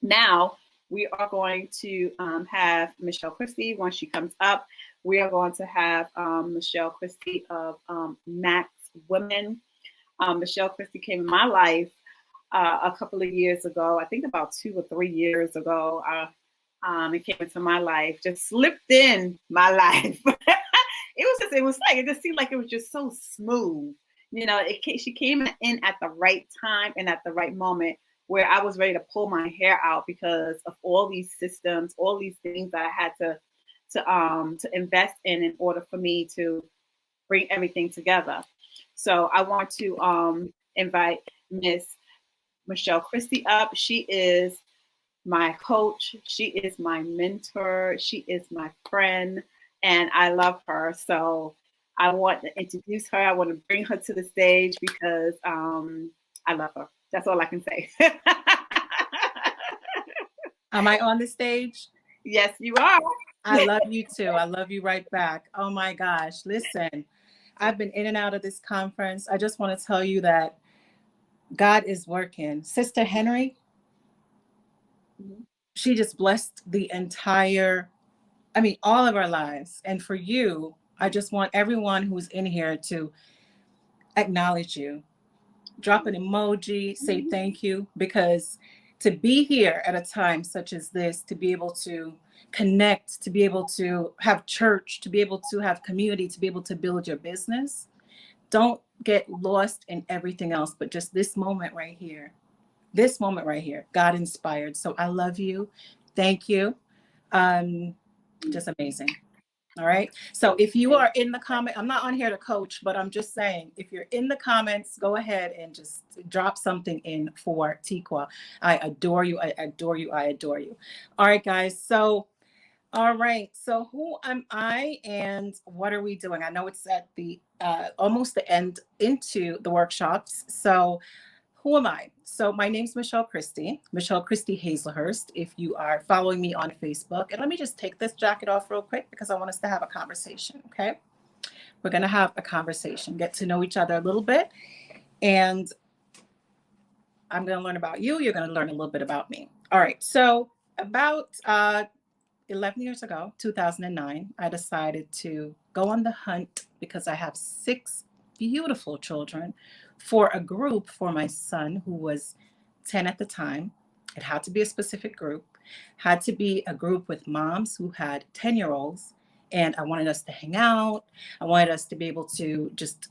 Now we are going to have Michelle Christie once she comes up. We are going to have Michelle Christie of Max Women. Michelle Christie came in my life a couple of years ago. I think about 2 or 3 years ago. It came into my life, just slipped in my life. It just seemed like it was just so smooth. She came in at the right time and at the right moment where I was ready to pull my hair out because of all these systems, all these things that I had to invest in order for me to bring everything together. So I want to invite Miss Michelle Christie up. She is my coach. She is my mentor. She is my friend, and I love her. So I want to introduce her. I want to bring her to the stage because I love her. That's all I can say. Am I on the stage? Yes, you are. I love you too. I love you right back. Oh my gosh. Listen, I've been in and out of this conference. I just want to tell you that God is working. Sister Henry, she just blessed the all of our lives. And for you, I just want everyone who's in here to acknowledge you. Drop an emoji, say thank you, because to be here at a time such as this, to be able to connect, to be able to have church, to be able to have community, to be able to build your business, don't get lost in everything else, but just this moment right here. This moment right here, God inspired. So I love you. Thank you. Just amazing. All right. So if you are in the comment, I'm not on here to coach, but I'm just saying, if you're in the comments, go ahead and just drop something in for Tiqua. I adore you. I adore you. I adore you. All right, guys. So, all right. So who am I and what are we doing? I know it's at the almost the end into the workshops. So who am I? So my name's Michelle Christie Hazelhurst, if you are following me on Facebook. And let me just take this jacket off real quick because I want us to have a conversation, okay? We're going to have a conversation, get to know each other a little bit. And I'm going to learn about you. You're going to learn a little bit about me. All right. So about 11 years ago, 2009, I decided to go on the hunt because I have 6 beautiful children for a group for my son who was 10 at the time. It had to be a specific group, had to be a group with moms who had 10-year-olds. And I wanted us to hang out. I wanted us to be able to just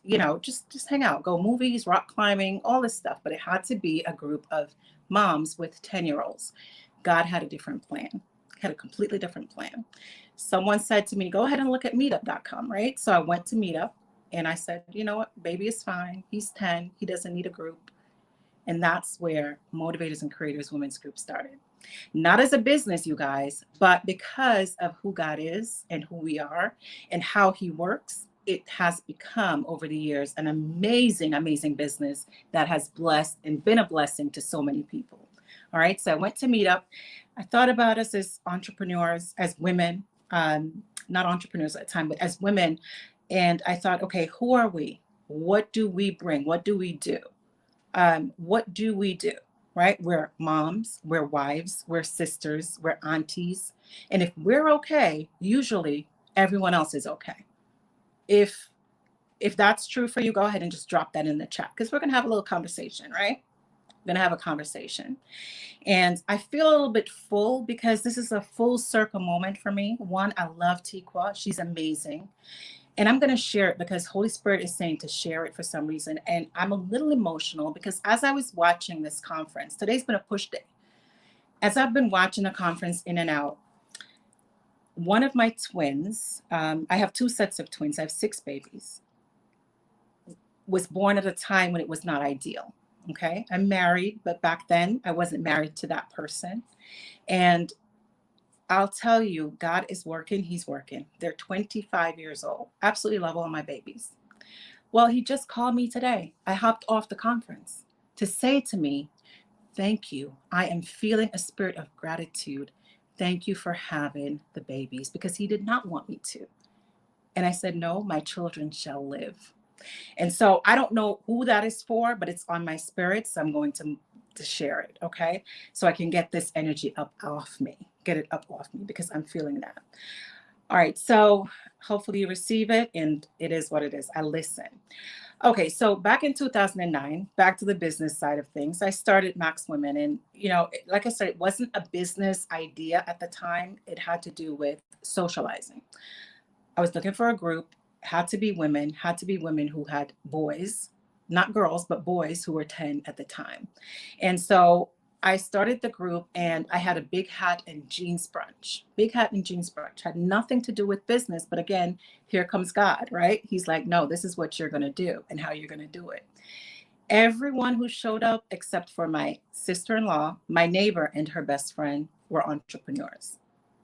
hang out, go movies, rock climbing, all this stuff. But it had to be a group of moms with 10-year-olds. God had a different plan, had a completely different plan. Someone said to me, go ahead and look at meetup.com, right? So I went to Meetup and I said, you know what, baby is fine. He's 10. He doesn't need a group. And that's where Motivators and Creators Women's Group started. Not as a business, you guys, but because of who God is and who we are and how he works, it has become over the years an amazing, amazing business that has blessed and been a blessing to so many people. All right. So I went to Meetup. I thought about us as entrepreneurs, as women, not entrepreneurs at the time, but as women. And I thought, okay, who are we? What do we bring? What do we do? What do we do? Right? We're moms, we're wives, we're sisters, we're aunties. And if we're okay, usually everyone else is okay. If that's true for you, go ahead and just drop that in the chat because we're going to have a little conversation, right? We're going to have a conversation. And I feel a little bit full because this is a full circle moment for me. One, I love Tiqua. She's amazing. And I'm going to share it because Holy Spirit is saying to share it for some reason. And I'm a little emotional because as I was watching this conference, today's been a push day. As I've been watching the conference in and out, one of my twins, I have 2 sets of twins. I have 6 babies, was born at a time when it was not ideal. Okay. I'm married, but back then I wasn't married to that person. And I'll tell you, God is working. He's working. They're 25 years old. Absolutely love all my babies. Well, he just called me today. I hopped off the conference to say to me, thank you. I am feeling a spirit of gratitude. Thank you for having the babies because he did not want me to. And I said, no, my children shall live. And so I don't know who that is for, but it's on my spirit. So I'm going to to share it, okay? So I can get this energy up off me, get it up off me because I'm feeling that. All right, so hopefully you receive it, and it is what it is. I listen. Okay, so back in 2009, back to the business side of things, I started Max Women. And, like I said, it wasn't a business idea at the time. It had to do with socializing. I was looking for a group, had to be women who had boys, not girls, but boys who were 10 at the time. And so I started the group, and I had a big hat and jeans brunch. Big hat and jeans brunch had nothing to do with business. But again, here comes God, right? He's like, no, this is what you're going to do and how you're going to do it. Everyone who showed up, except for my sister-in-law, my neighbor, and her best friend, were entrepreneurs.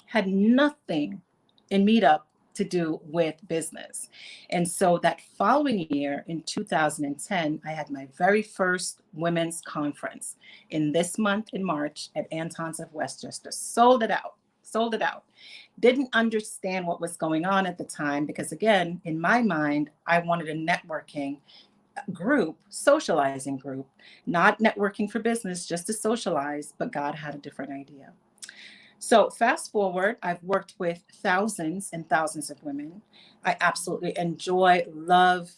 Had nothing in Meetup to do with business. And so that following year in 2010, I had my very first women's conference in this month in March at Anton's of Westchester. Sold it out. Didn't understand what was going on at the time because, again, in my mind, I wanted a networking group, socializing group, not networking for business, just to socialize, but God had a different idea. So fast forward, I've worked with thousands and thousands of women. I absolutely enjoy, love,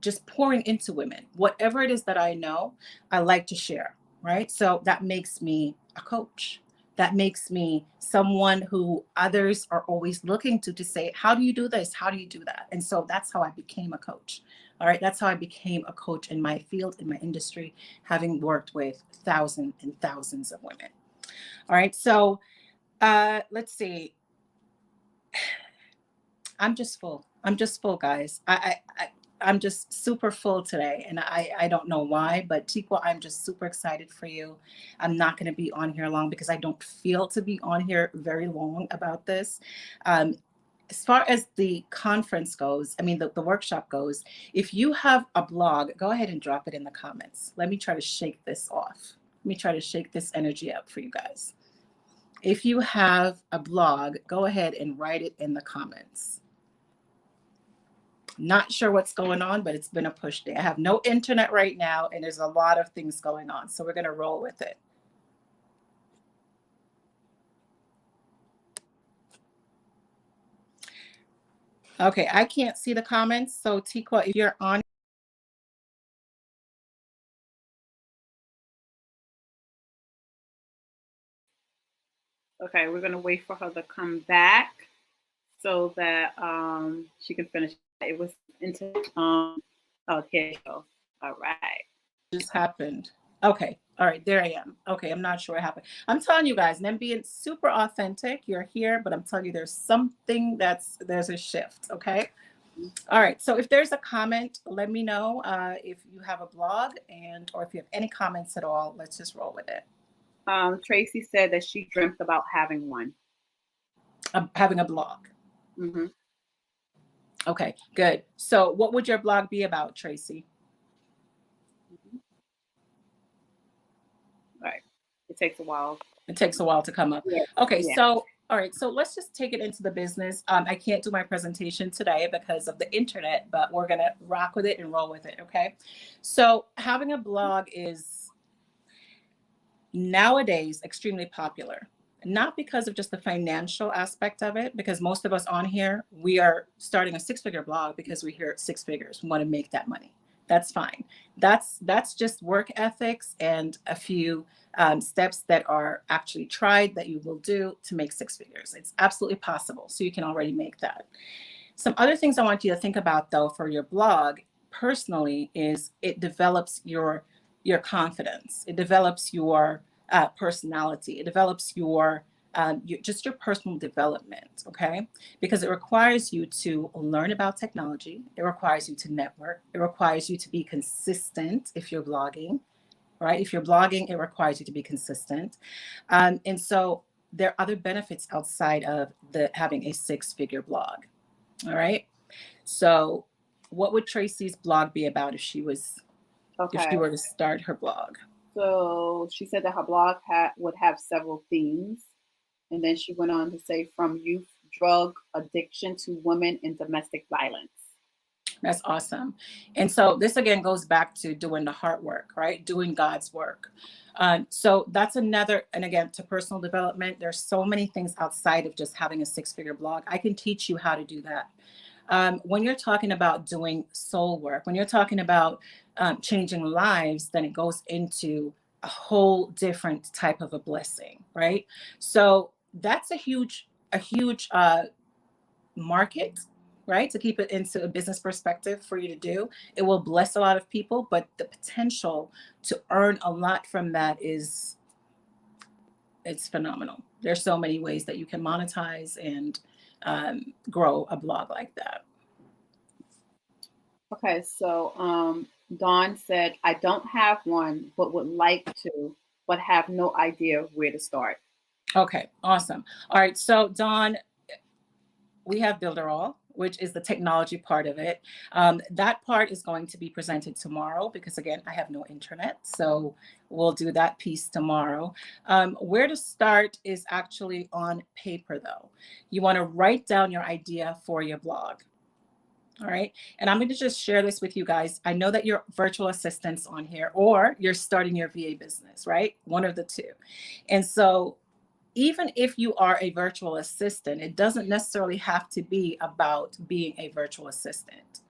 just pouring into women. Whatever it is that I know, I like to share, right? So that makes me a coach. That makes me someone who others are always looking to say, how do you do this? How do you do that? And so that's how I became a coach. All right. That's how I became a coach in my field, in my industry, having worked with thousands and thousands of women. All right. So let's see. I'm just full, guys. I'm just super full today, and I don't know why, but Tikwa, I'm just super excited for you. I'm not going to be on here long because I don't feel to be on here very long about this. As far as the conference goes, I mean, the workshop goes, if you have a blog, go ahead and drop it in the comments. Let me try to shake this off. Let me try to shake this energy up for you guys. If you have a blog, go ahead and write it in the comments. Not sure what's going on, but it's been a push day. I have no internet right now, and there's a lot of things going on. So we're going to roll with it. Okay, I can't see the comments. So Tikwa, if you're on. Okay, we're going to wait for her to come back so that she can finish. It was into okay. All right. Just happened. Okay. All right. There I am. Okay. I'm not sure what happened. I'm telling you guys, and I'm being super authentic. You're here, but I'm telling you there's something there's a shift. Okay. All right. So if there's a comment, let me know if you have a blog or if you have any comments at all. Let's just roll with it. Tracy said that she dreamt about having one. Having a blog. Mm-hmm. Okay, good. So what would your blog be about, Tracy? Right. It takes a while. It takes a while to come up. Yeah. Okay, yeah. So all right, so let's just take it into the business. I can't do my presentation today because of the internet, but we're gonna rock with it and roll with it. Okay, so having a blog is nowadays extremely popular. Not because of just the financial aspect of it, because most of us on here, we are starting a six-figure blog because we hear six figures, we want to make that money. That's fine. That's just work ethics and a few steps that are actually tried that you will do to make six figures. It's absolutely possible. So you can already make that. Some other things I want you to think about though for your blog personally is it develops your confidence. It develops your personality. It develops your just your personal development, okay? Because it requires you to learn about technology. It requires you to network. It requires you to be consistent if you're blogging, right? If you're blogging, it requires you to be consistent. And so there are other benefits outside of having a six-figure blog, all right? So what would Tracy's blog be about if she were to start her blog? So she said that her blog would have several themes. And then she went on to say from youth drug addiction to women and domestic violence. That's awesome. And so this again goes back to doing the hard work, right? Doing God's work. So that's another, and again, to personal development, there's so many things outside of just having a six-figure blog. I can teach you how to do that. When you're talking about doing soul work, when you're talking about changing lives, then it goes into a whole different type of a blessing, right? So that's a huge market, right? To keep it into a business perspective for you to do. It will bless a lot of people, but the potential to earn a lot from that is it's phenomenal. There's so many ways that you can monetize and grow a blog like that. Okay, so Dawn said, I don't have one, but would like to, but have no idea where to start. Okay, awesome. All right, so Dawn, we have Builderall, which is the technology part of it. That part is going to be presented tomorrow because, again, I have no internet. So we'll do that piece tomorrow. Where to start is actually on paper, though. You want to write down your idea for your blog. All right. And I'm going to just share this with you guys. I know that you're virtual assistants on here, or you're starting your VA business, right? One of the two. And so even if you are a virtual assistant, it doesn't necessarily have to be about being a virtual assistant.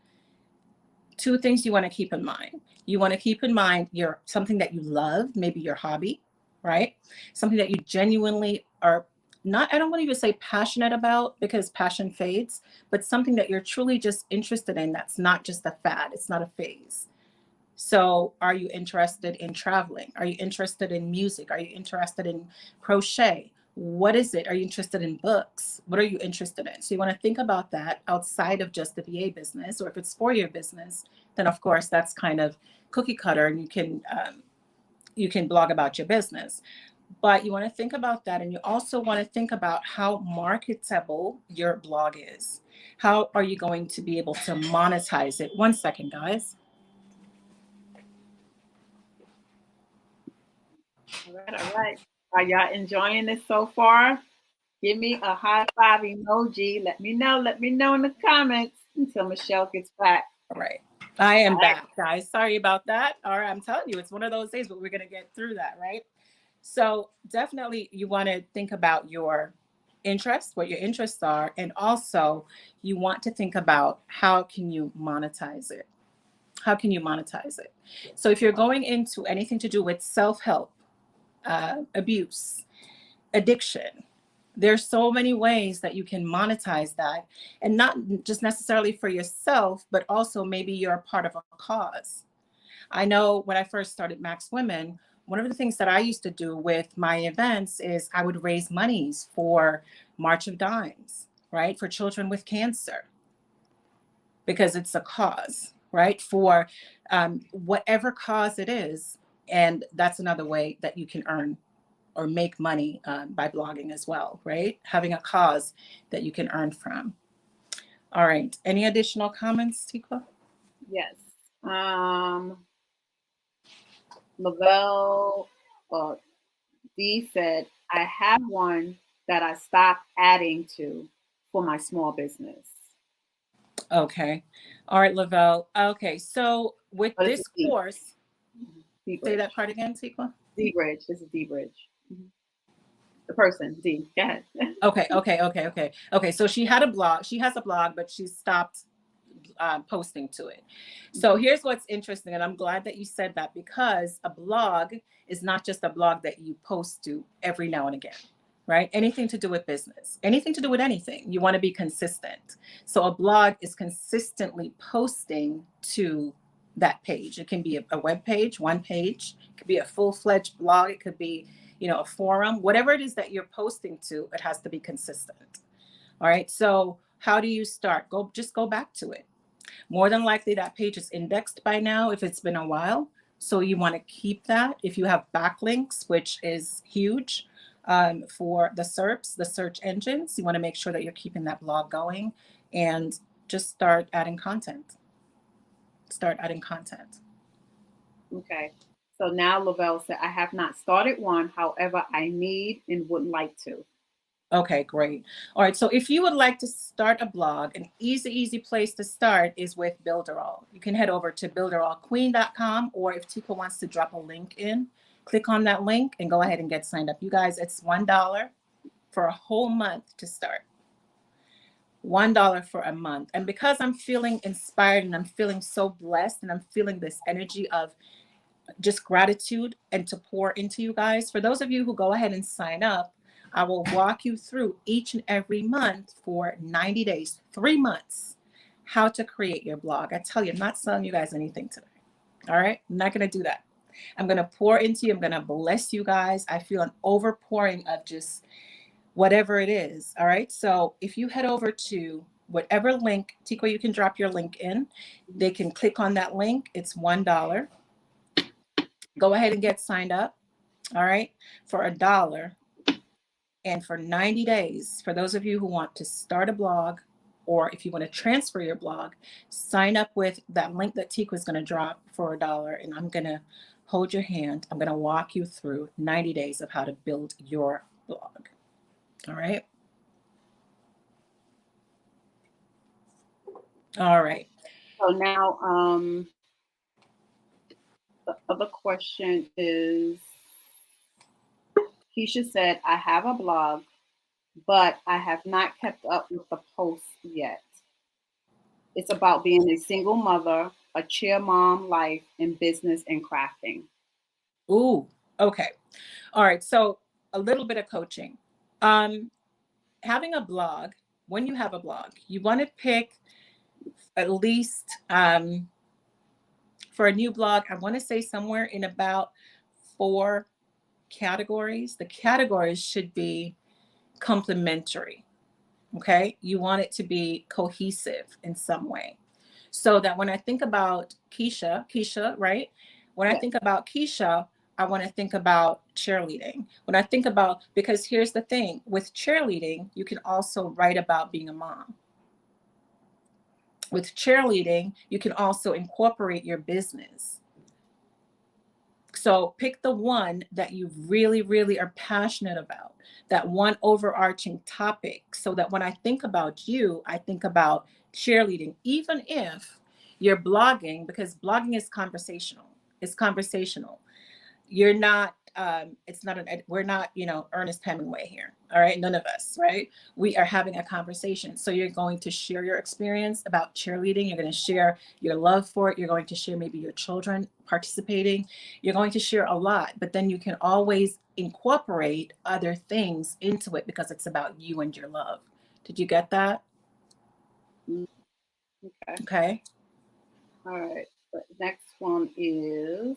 Two things you want to keep in mind. You want to keep in mind your something that you love, maybe your hobby, right? Something that you genuinely are not, I don't want to even say passionate about because passion fades, but something that you're truly just interested in that's not just a fad, it's not a phase. So, are you interested in traveling? Are you interested in music? Are you interested in crochet? What is it? Are you interested in books? What are you interested in? So, you want to think about that outside of just the VA business, or if it's for your business, then of course that's kind of cookie cutter, and you can blog about your business. But you want to think about that, and you also want to think about how marketable your blog is. How are you going to be able to monetize it? One second, guys. All right, all right. Are y'all enjoying this so far? Give me a high five emoji. Let me know. Let me know in the comments until Michelle gets back. All right. I am All right. back, guys. Sorry about that. All right. I'm telling you, it's one of those days, but we're going to get through that, right? So, definitely, you want to think about your interests, what your interests are, and also you want to think about how can you monetize it? How can you monetize it? So, if you're going into anything to do with self-help, abuse, addiction, there's so many ways that you can monetize that, and not just necessarily for yourself, but also maybe you're a part of a cause. I know when I first started Max Women, one of the things that I used to do with my events is I would raise monies for March of Dimes, right? For children with cancer, because it's a cause, right? For whatever cause it is. And that's another way that you can earn or make money by blogging as well, right? Having a cause that you can earn from. All right. Any additional comments, Tikwa? Yes. Lavelle D said, I have one that I stopped adding to for my small business. Okay. All right, Lavelle. Okay. So with Oh, this is this D. course, D say Bridge. that part again, Tikwa. D Bridge. This is D Bridge. The person, D. Go ahead. Okay. So she had a blog. She has a blog, but she stopped posting to it. So here's what's interesting, and I'm glad that you said that because a blog is not just a blog that you post to every now and again, right? Anything to do with business, anything to do with anything, you want to be consistent. So a blog is consistently posting to that page. It can be a web page, one page, it could be a full-fledged blog, it could be, a forum, whatever it is that you're posting to, it has to be consistent. All right. So how do you start? Just go back to it. More than likely, that page is indexed by now if it's been a while. So you want to keep that. If you have backlinks, which is huge for the SERPs, the search engines, you want to make sure that you're keeping that blog going and just start adding content. Start adding content. Okay. So now Lavelle said, I have not started one. However, I need and would like to. Okay, great. All right. So if you would like to start a blog, an easy place to start is with Builderall. You can head over to builderallqueen.com, or if Tika wants to drop a link in, click on that link and go ahead and get signed up. You guys, it's $1 for a whole month to start. $1 for a month. And because I'm feeling inspired and I'm feeling so blessed and I'm feeling this energy of just gratitude and to pour into you guys, for those of you who go ahead and sign up, I will walk you through each and every month for 90 days, 3 months, how to create your blog. I tell you, I'm not selling you guys anything today. All right. I'm not going to do that. I'm going to pour into you. I'm going to bless you guys. I feel an overpouring of just whatever it is. All right. So if you head over to whatever link, Tico, you can drop your link in. They can click on that link. It's $1. Go ahead and get signed up. All right. For $1. And for 90 days, for those of you who want to start a blog, or if you want to transfer your blog, sign up with that link that Tika is going to drop for $1. And I'm going to hold your hand. I'm going to walk you through 90 days of how to build your blog. All right. All right. So now, the other question is, Keisha said, I have a blog, but I have not kept up with the posts yet. It's about being a single mother, a cheer mom life, in business and crafting. Ooh, okay. All right. So a little bit of coaching. Having a blog, when you have a blog, you want to pick at least for a new blog, I want to say somewhere in about 4 categories. The categories should be complementary. Okay. You want it to be cohesive in some way. So that when I think about Keisha, right? When I think about Keisha, I want to think about cheerleading. When I think about, because here's the thing with cheerleading, you can also write about being a mom. With cheerleading, you can also incorporate your business. So pick the one that you really are passionate about, that one overarching topic, so that when I think about you, I think about cheerleading, even if you're blogging, because blogging is conversational. It's conversational. You're not, it's not we're not, Ernest Hemingway here. All right. None of us, right? We are having a conversation. So you're going to share your experience about cheerleading. You're going to share your love for it. You're going to share maybe your children participating. You're going to share a lot, but then you can always incorporate other things into it because it's about you and your love. Did you get that? Okay. Okay. All right. The next one is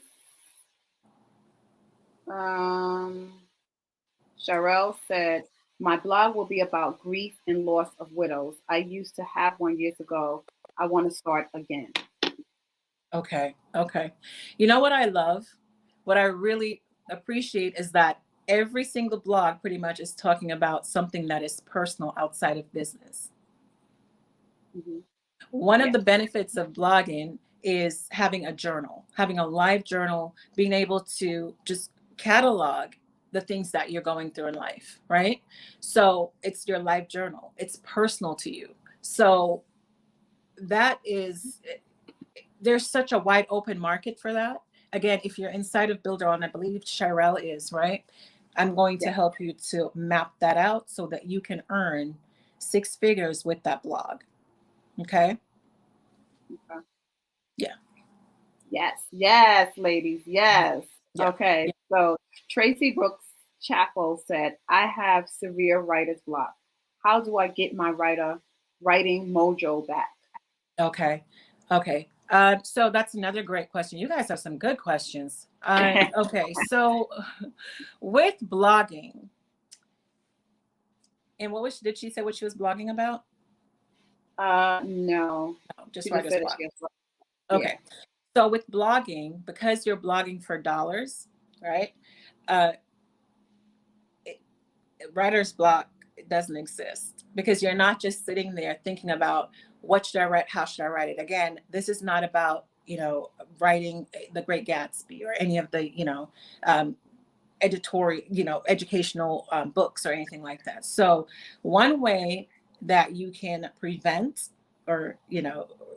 Sharelle said, my blog will be about grief and loss of widows. I used to have one years ago. I want to start again. Okay. Okay. You know what I love? What I really appreciate is that every single blog pretty much is talking about something that is personal outside of business. Mm-hmm. One of the benefits of blogging is having a journal, having a live journal, being able to just catalog the things that you're going through in life, right? So it's your live journal. It's personal to you. So that is, there's such a wide open market for that. Again, if you're inside of Builderall, and I believe Sharelle is, right? I'm going to help you to map that out so that you can earn 6 figures with that blog. Okay. Yeah. Yes, ladies. Yes. Yeah. Okay. Yeah. So Tracy Brooks Chappell said, I have severe writer's block. How do I get my writing mojo back? Okay. Okay. So that's another great question. You guys have some good questions. Okay. So with blogging, and did she say what she was blogging about? No. Just writer's block. Okay. Yeah. So with blogging, because you're blogging for dollars, right? Writer's block doesn't exist because you're not just sitting there thinking about what should I write, how should I write it. Again, this is not about writing The Great Gatsby or any of the editorial, educational books or anything like that. So one way that you can prevent or,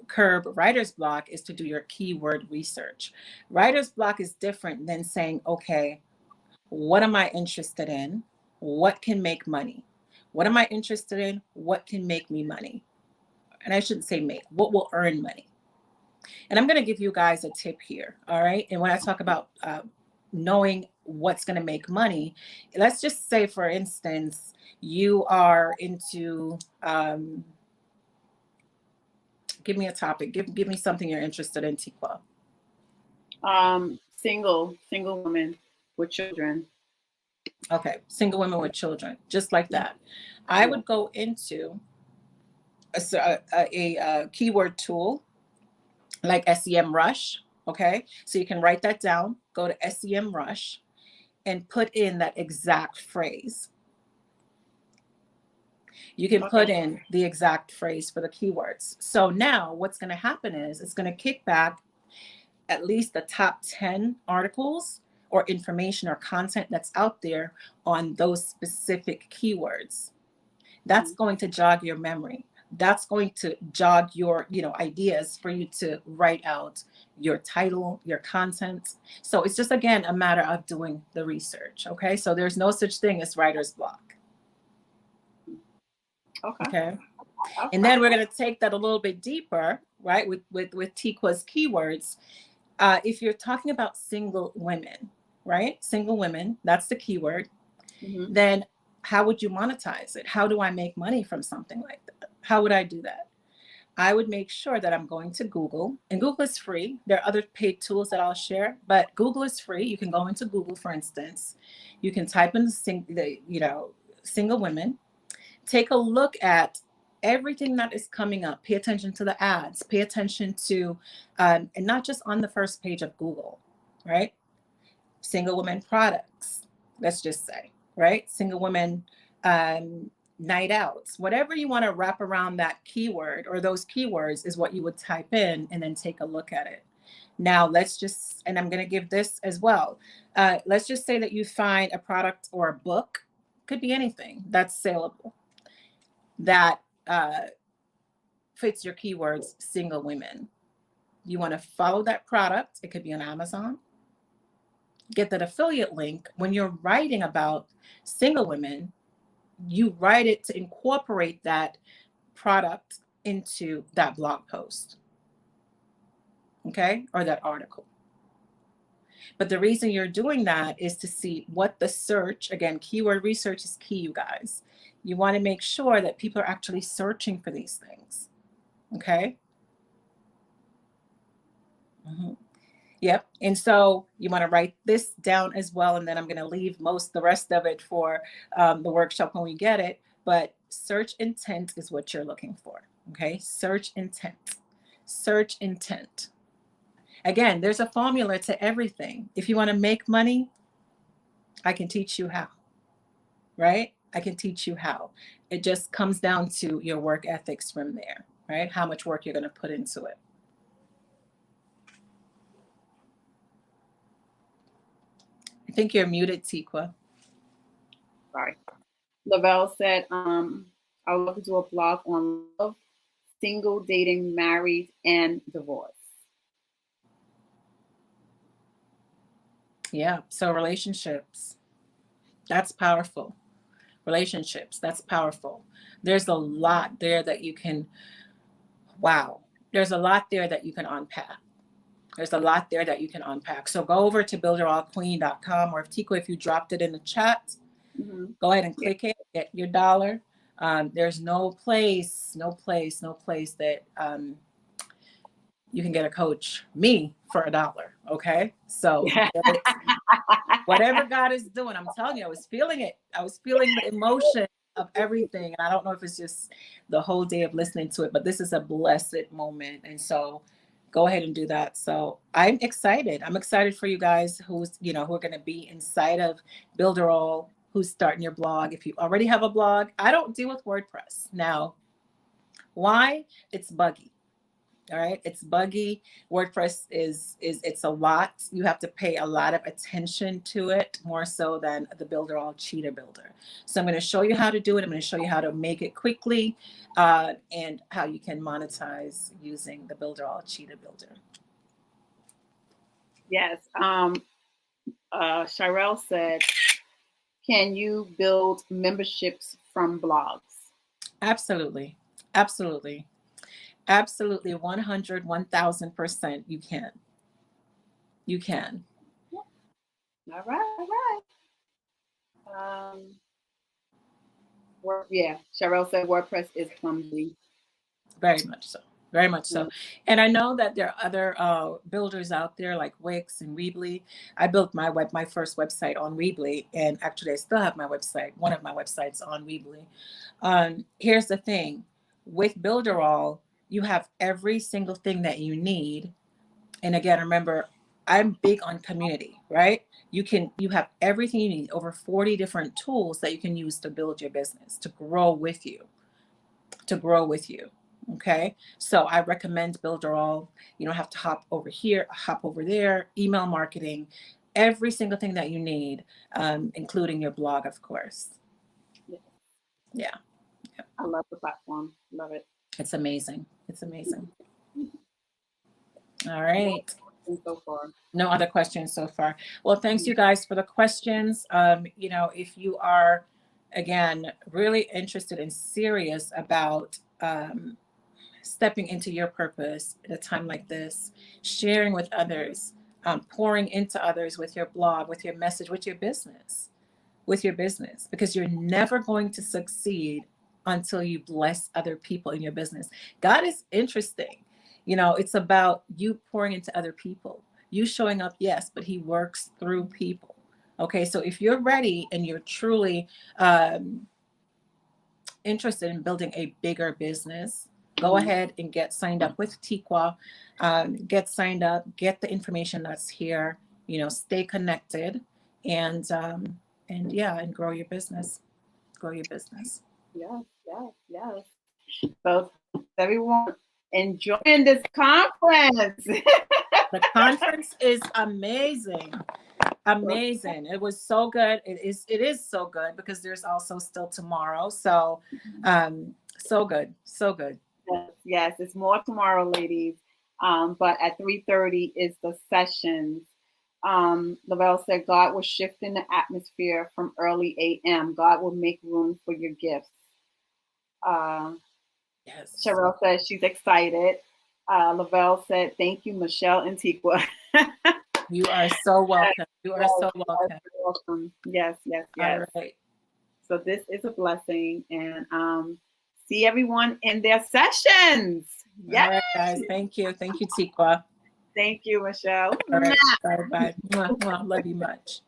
curb writer's block is to do your keyword research. Writer's block is different than saying, okay, what am I interested in? What can make money? What am I interested in? What can make me money? And I shouldn't say make, what will earn money? And I'm going to give you guys a tip here. All right. And when I talk about knowing what's going to make money, let's just say, for instance, you are into, give me a topic. Give me something you're interested in, Tiqua. Single women with children. Okay. Single women with children, just like that. I would go into a keyword tool like SEMrush. Okay. So you can write that down, go to SEMrush and put in that exact phrase. You can put in the exact phrase for the keywords. So now what's going to happen is it's going to kick back at least the top 10 articles or information or content that's out there on those specific keywords. That's going to jog your memory. That's going to jog your, ideas for you to write out your title, your content. So it's just, again, a matter of doing the research. Okay. So there's no such thing as writer's block. Okay. And then we're going to take that a little bit deeper, right? With Tiqua's keywords. If you're talking about single women, right? Single women, that's the keyword. Mm-hmm. Then how would you monetize it? How do I make money from something like that? How would I do that? I would make sure that I'm going to Google, and Google is free. There are other paid tools that I'll share, but Google is free. You can go into Google, for instance. You can type in single women. Take a look at everything that is coming up. Pay attention to the ads. Pay attention to, and not just on the first page of Google, right? Single women products, let's just say, right? Single women night outs, whatever you want to wrap around that keyword or those keywords is what you would type in and then take a look at it. Now let's just, and I'm going to give this as well. Let's just say that you find a product or a book, could be anything that's saleable, that fits your keywords, single women. You want to follow that product. It could be on Amazon. Get that affiliate link. When you're writing about single women, you write it to incorporate that product into that blog post. Okay? Or that article. But the reason you're doing that is to see what the search, again, keyword research is key, you guys. You want to make sure that people are actually searching for these things. Okay? Mm-hmm. Yep. And so you want to write this down as well. And then I'm going to leave the rest of it for the workshop when we get it. But search intent is what you're looking for. Okay. Search intent. Search intent. Again, there's a formula to everything. If you want to make money, I can teach you how. Right? I can teach you how. It just comes down to your work ethics from there. Right? How much work you're going to put into it. I think you're muted, Tiqua. Sorry. Lavelle said, I would love to do a blog on love, single, dating, married, and divorce. Yeah. So relationships, that's powerful. Relationships, that's powerful. There's a lot there that you can, there's a lot there that you can unpack. There's a lot there that you can unpack. So go over to builderallqueen.com, or if you dropped it in the chat, go ahead and click it, get your $1. There's no place that you can get a coach, me, for $1. Okay. So whatever God is doing, I'm telling you, I was feeling it. I was feeling the emotion of everything. And I don't know if it's just the whole day of listening to it, but this is a blessed moment. And so go ahead and do that. So I'm excited. I'm excited for you guys who are going to be inside of Builderall, who's starting your blog. If you already have a blog, I don't deal with WordPress. Now, why? It's buggy. All right. It's buggy. WordPress is it's a lot. You have to pay a lot of attention to it, more so than the Builderall Cheetah Builder. So I'm going to show you how to do it. I'm going to show you how to make it quickly, and how you can monetize using the Builderall Cheetah Builder. Yes. Shirelle said, can you build memberships from blogs? Absolutely. Absolutely. Absolutely. 100, 1000% you can. You can. All right. All right. Yeah. Shirelle said WordPress is clumsy. Very much so. Very much so. And I know that there are other builders out there like Wix and Weebly. I built my first website on Weebly, and actually I still have my website, one of my websites on Weebly. Here's the thing. With Builderall, you have every single thing that you need. And again, remember, I'm big on community, right? You have everything you need, over 40 different tools that you can use to build your business, to grow with you. Okay. So I recommend Builderall. You don't have to hop over here, hop over there, email marketing, every single thing that you need, including your blog, of course. Yeah. I love the platform. Love it. It's amazing. It's amazing. All right. So far. No other questions so far. Well, thanks you guys for the questions. If you are, again, really interested and serious about stepping into your purpose at a time like this, sharing with others, pouring into others with your blog, with your message, with your business, because you're never going to succeed until you bless other people in your business. God is interesting. It's about you pouring into other people, you showing up, yes, but he works through people. Okay, so if you're ready and you're truly interested in building a bigger business, go ahead and get signed up with Tiqua. Get signed up, get the information that's here, stay connected, and grow your business. Yes. So everyone enjoying this conference. The conference is amazing. It was so good. It is so good because there's also still tomorrow. So so good. Yes, it's more tomorrow, ladies. But at 3:30 is the sessions. Lavelle said, God will shift in the atmosphere from early a.m. God will make room for your gifts. Yes. Shirelle said she's excited. Lavelle said, thank you, Michelle and Tiqua. You are so welcome. So welcome. Yes. All right. So this is a blessing, and see everyone in their sessions. Yes. All right, guys. Thank you, Tiqua. Thank you, Michelle. All right. Bye. Love you much.